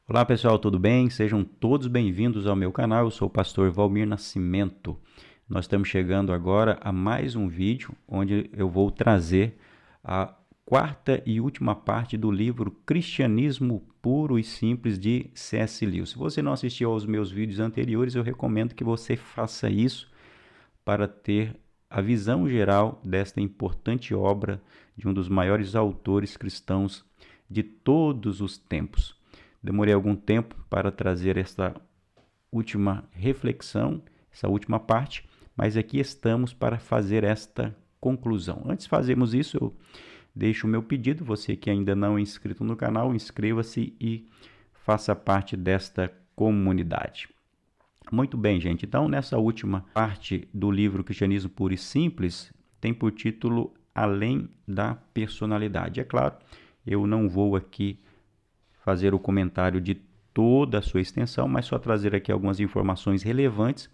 Olá pessoal, tudo bem? Sejam todos bem-vindos ao meu canal. Eu sou o pastor Valmir Nascimento. Nós estamos chegando agora a mais um vídeo onde eu vou trazer a quarta e última parte do livro Cristianismo Puro e Simples de C.S. Lewis. Se você não assistiu aos meus vídeos anteriores, eu recomendo que você faça isso para ter a visão geral desta importante obra de um dos maiores autores cristãos de todos os tempos. Demorei algum tempo para trazer esta última reflexão, essa última parte, mas aqui estamos para fazer esta conclusão. Antes de fazermos isso, eu deixo o meu pedido. Você que ainda não é inscrito no canal, inscreva-se e faça parte desta comunidade. Muito bem, gente. Então, nessa última parte do livro Cristianismo Puro e Simples, tem por título Além da Personalidade. É claro, eu não vou aqui fazer o comentário de toda a sua extensão, mas só trazer aqui algumas informações relevantes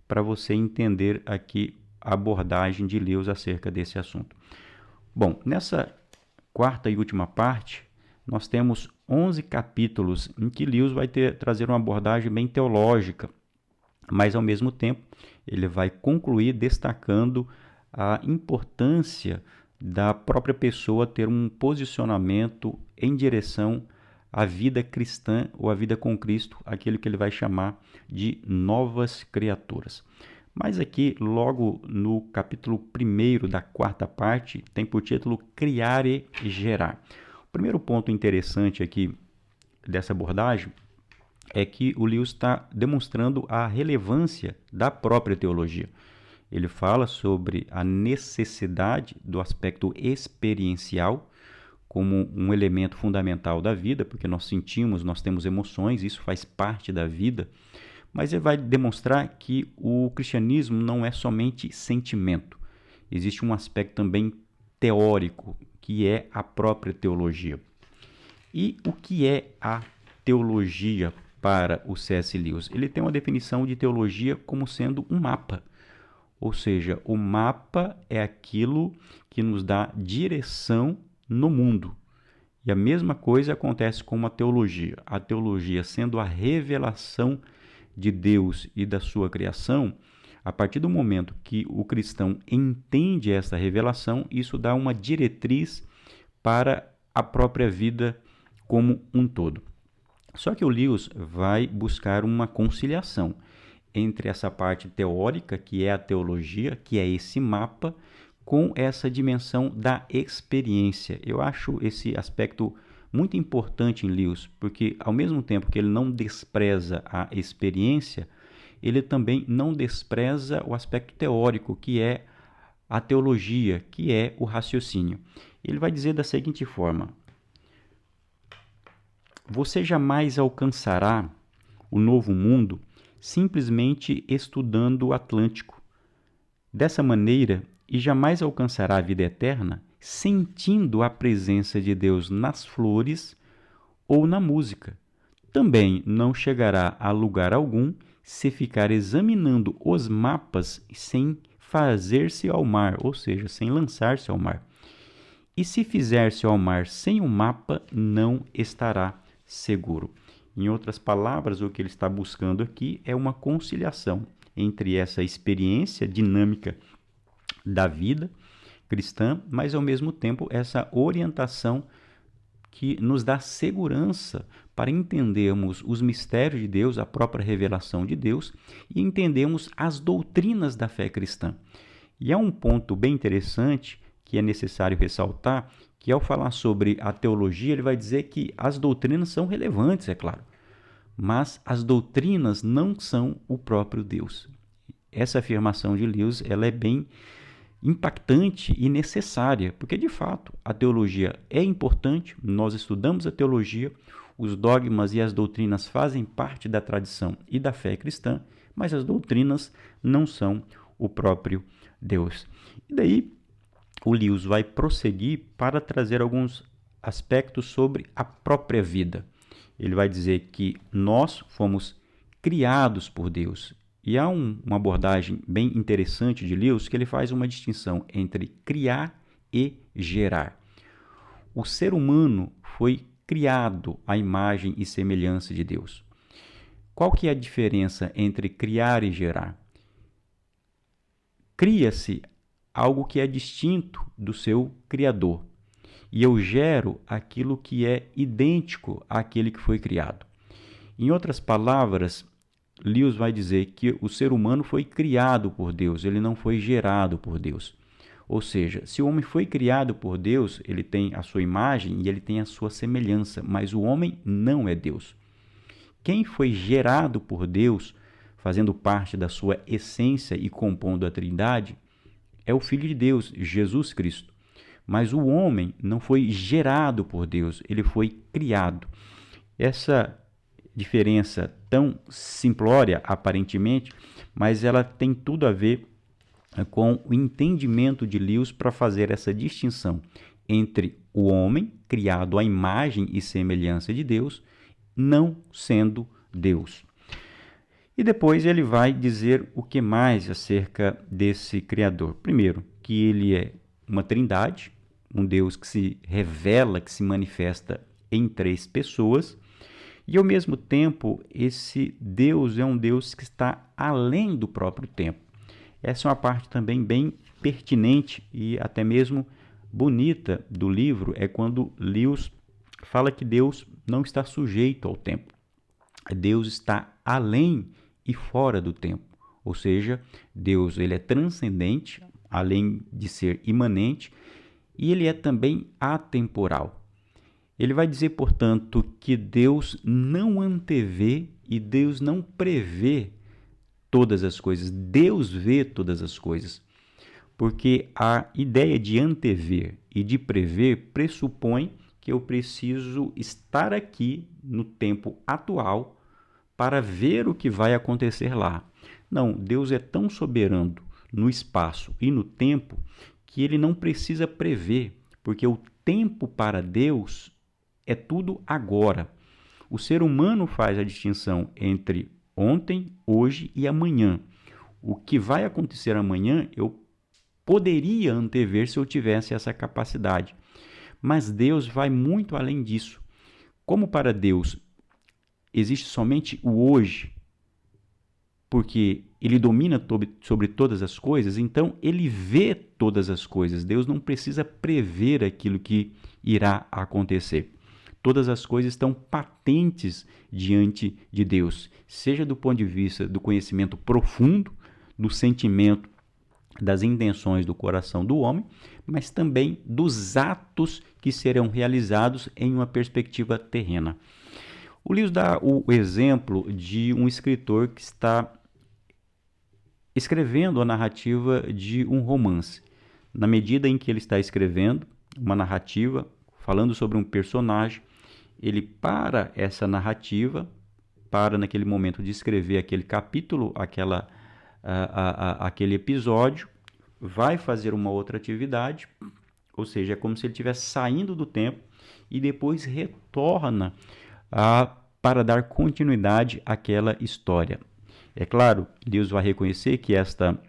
para você entender aqui a abordagem de Lewis acerca desse assunto. Bom, nessa quarta e última parte, nós temos 11 capítulos em que Lewis vai trazer uma abordagem bem teológica, mas ao mesmo tempo ele vai concluir destacando a importância da própria pessoa ter um posicionamento em direção à vida cristã ou à vida com Cristo, aquilo que ele vai chamar de novas criaturas. Mas aqui, logo no capítulo 1 da quarta parte, tem por título Criar e Gerar. O primeiro ponto interessante aqui dessa abordagem é que o Lewis está demonstrando a relevância da própria teologia. Ele fala sobre a necessidade do aspecto experiencial como um elemento fundamental da vida, porque nós sentimos, nós temos emoções, isso faz parte da vida, mas ele vai demonstrar que o cristianismo não é somente sentimento. Existe um aspecto também teórico, que é a própria teologia. E o que é a teologia para o C.S. Lewis? Ele tem uma definição de teologia como sendo um mapa. Ou seja, o mapa é aquilo que nos dá direção no mundo. E a mesma coisa acontece com a teologia. A teologia, sendo a revelação de Deus e da sua criação, a partir do momento que o cristão entende essa revelação, isso dá uma diretriz para a própria vida como um todo. Só que o Lewis vai buscar uma conciliação entre essa parte teórica, que é a teologia, que é esse mapa, com essa dimensão da experiência. Eu acho esse aspecto muito importante em Lewis, porque ao mesmo tempo que ele não despreza a experiência, ele também não despreza o aspecto teórico, que é a teologia, que é o raciocínio. Ele vai dizer da seguinte forma: você jamais alcançará o novo mundo simplesmente estudando o Atlântico. Dessa maneira, e jamais alcançará a vida eterna sentindo a presença de Deus nas flores ou na música. Também não chegará a lugar algum se ficar examinando os mapas sem fazer-se ao mar, ou seja, sem lançar-se ao mar. E se fizer-se ao mar sem o mapa, não estará seguro. Em outras palavras, o que ele está buscando aqui é uma conciliação entre essa experiência dinâmica da vida cristã, mas ao mesmo tempo essa orientação que nos dá segurança para entendermos os mistérios de Deus, a própria revelação de Deus, e entendermos as doutrinas da fé cristã. E há um ponto bem interessante que é necessário ressaltar, que ao falar sobre a teologia, ele vai dizer que as doutrinas são relevantes, é claro, mas as doutrinas não são o próprio Deus. Essa afirmação de Lewis, ela é bem impactante e necessária, porque de fato a teologia é importante, nós estudamos a teologia, os dogmas e as doutrinas fazem parte da tradição e da fé cristã, mas as doutrinas não são o próprio Deus. E daí o Lewis vai prosseguir para trazer alguns aspectos sobre a própria vida. Ele vai dizer que nós fomos criados por Deus. E há uma abordagem bem interessante de Lewis que ele faz uma distinção entre criar e gerar. O ser humano foi criado à imagem e semelhança de Deus. Qual que é a diferença entre criar e gerar? Cria-se algo que é distinto do seu Criador, e eu gero aquilo que é idêntico àquele que foi criado. Em outras palavras, Lewis vai dizer que o ser humano foi criado por Deus, ele não foi gerado por Deus. Ou seja, se o homem foi criado por Deus, ele tem a sua imagem e ele tem a sua semelhança, mas o homem não é Deus. Quem foi gerado por Deus, fazendo parte da sua essência e compondo a Trindade, é o Filho de Deus, Jesus Cristo. Mas o homem não foi gerado por Deus, ele foi criado. Essa diferença tão simplória, aparentemente, mas ela tem tudo a ver com o entendimento de Lewis para fazer essa distinção entre o homem, criado à imagem e semelhança de Deus, não sendo Deus. E depois ele vai dizer o que mais acerca desse Criador. Primeiro, que ele é uma trindade, um Deus que se revela, que se manifesta em 3 pessoas, e ao mesmo tempo esse Deus é um Deus que está além do próprio tempo. Essa é uma parte também bem pertinente e até mesmo bonita do livro, é quando Lewis fala que Deus não está sujeito ao tempo. Deus está além e fora do tempo. Ou seja, Deus ele é transcendente, além de ser imanente, e ele é também atemporal. Ele vai dizer, portanto, que Deus não antevê e Deus não prevê todas as coisas. Deus vê todas as coisas. Porque a ideia de antever e de prever pressupõe que eu preciso estar aqui no tempo atual para ver o que vai acontecer lá. Não, Deus é tão soberano no espaço e no tempo que ele não precisa prever, porque o tempo para Deus é tudo agora. O ser humano faz a distinção entre ontem, hoje e amanhã. O que vai acontecer amanhã eu poderia antever se eu tivesse essa capacidade. Mas Deus vai muito além disso. Como para Deus existe somente o hoje, porque ele domina sobre todas as coisas, então ele vê todas as coisas. Deus não precisa prever aquilo que irá acontecer. Todas as coisas estão patentes diante de Deus, seja do ponto de vista do conhecimento profundo, do sentimento, das intenções do coração do homem, mas também dos atos que serão realizados em uma perspectiva terrena. O Lewis dá o exemplo de um escritor que está escrevendo a narrativa de um romance. Na medida em que ele está escrevendo uma narrativa, falando sobre um personagem, ele para essa narrativa, para naquele momento de escrever aquele capítulo, aquele episódio, vai fazer uma outra atividade, ou seja, é como se ele estivesse saindo do tempo e depois retorna para dar continuidade àquela história. É claro, Deus vai reconhecer que esta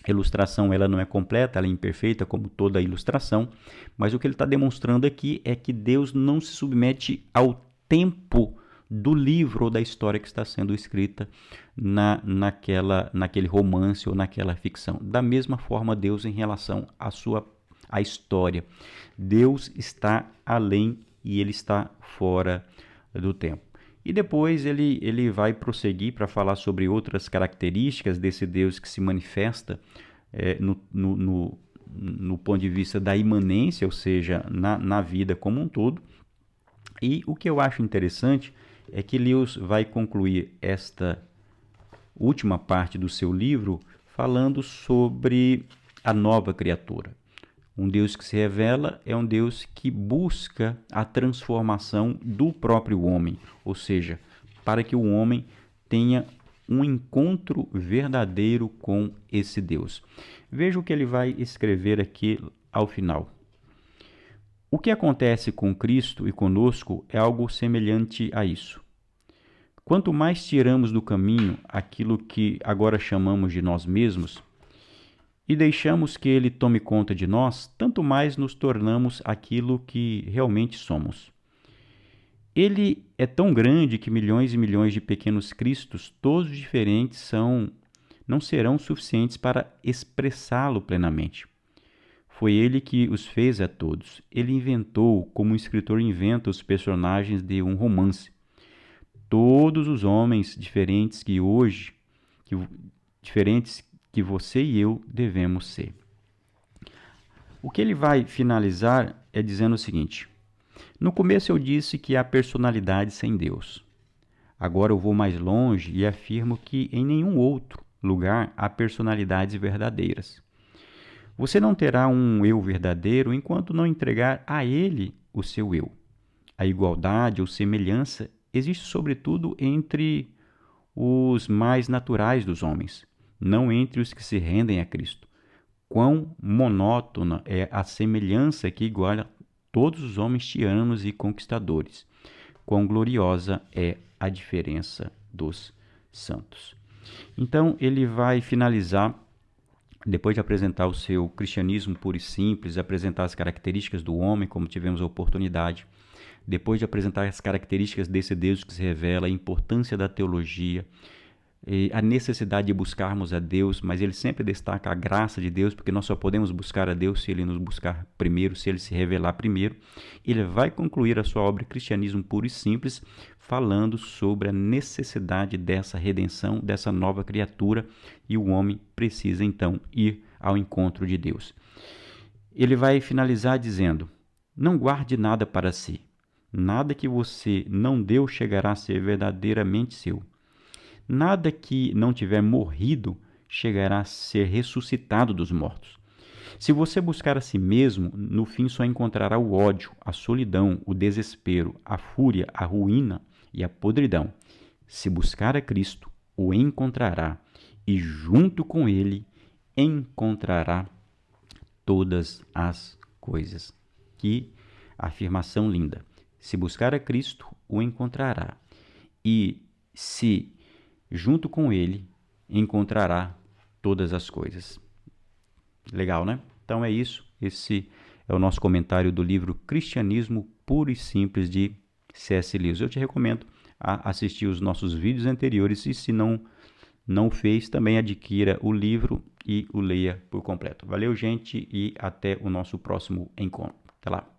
ilustração ela não é completa, ela é imperfeita como toda ilustração, mas o que ele está demonstrando aqui é que Deus não se submete ao tempo do livro ou da história que está sendo escrita naquele romance ou naquela ficção. Da mesma forma, Deus em relação à história. Deus está além e ele está fora do tempo. E depois ele vai prosseguir para falar sobre outras características desse Deus que se manifesta no ponto de vista da imanência, ou seja, na vida como um todo. E o que eu acho interessante é que Lewis vai concluir esta última parte do seu livro falando sobre a nova criatura. Um Deus que se revela é um Deus que busca a transformação do próprio homem, ou seja, para que o homem tenha um encontro verdadeiro com esse Deus. Veja o que ele vai escrever aqui ao final. O que acontece com Cristo e conosco é algo semelhante a isso. Quanto mais tiramos do caminho aquilo que agora chamamos de nós mesmos, e deixamos que ele tome conta de nós, tanto mais nos tornamos aquilo que realmente somos. Ele é tão grande que milhões e milhões de pequenos cristos, todos diferentes, não serão suficientes para expressá-lo plenamente. Foi ele que os fez a todos. Ele inventou, como um escritor inventa os personagens de um romance. Todos os homens diferentes diferentes que você e eu devemos ser. O que ele vai finalizar é dizendo o seguinte: no começo eu disse que há personalidade sem Deus. Agora eu vou mais longe e afirmo que em nenhum outro lugar há personalidades verdadeiras. Você não terá um eu verdadeiro enquanto não entregar a ele o seu eu. A igualdade ou semelhança existe sobretudo entre os mais naturais dos homens, não entre os que se rendem a Cristo. Quão monótona é a semelhança que iguala todos os homens tiranos e conquistadores. Quão gloriosa é a diferença dos santos. Então, ele vai finalizar, depois de apresentar o seu cristianismo puro e simples, apresentar as características do homem, como tivemos a oportunidade, depois de apresentar as características desse Deus que se revela, a importância da teologia, a necessidade de buscarmos a Deus, mas ele sempre destaca a graça de Deus, porque nós só podemos buscar a Deus se ele nos buscar primeiro, se ele se revelar primeiro. Ele vai concluir a sua obra Cristianismo Puro e Simples, falando sobre a necessidade dessa redenção, dessa nova criatura, e o homem precisa então ir ao encontro de Deus. Ele vai finalizar dizendo: não guarde nada para si. Nada que você não deu chegará a ser verdadeiramente seu. Nada que não tiver morrido chegará a ser ressuscitado dos mortos. Se você buscar a si mesmo, no fim só encontrará o ódio, a solidão, o desespero, a fúria, a ruína e a podridão. Se buscar a Cristo, o encontrará e junto com ele encontrará todas as coisas. Que afirmação linda! Se buscar a Cristo, o encontrará. E se junto com ele encontrará todas as coisas. Legal, né? Então é isso. Esse é o nosso comentário do livro Cristianismo Puro e Simples de C.S. Lewis. Eu te recomendo a assistir os nossos vídeos anteriores e se não fez, também adquira o livro e o leia por completo. Valeu, gente, e até o nosso próximo encontro. Até lá.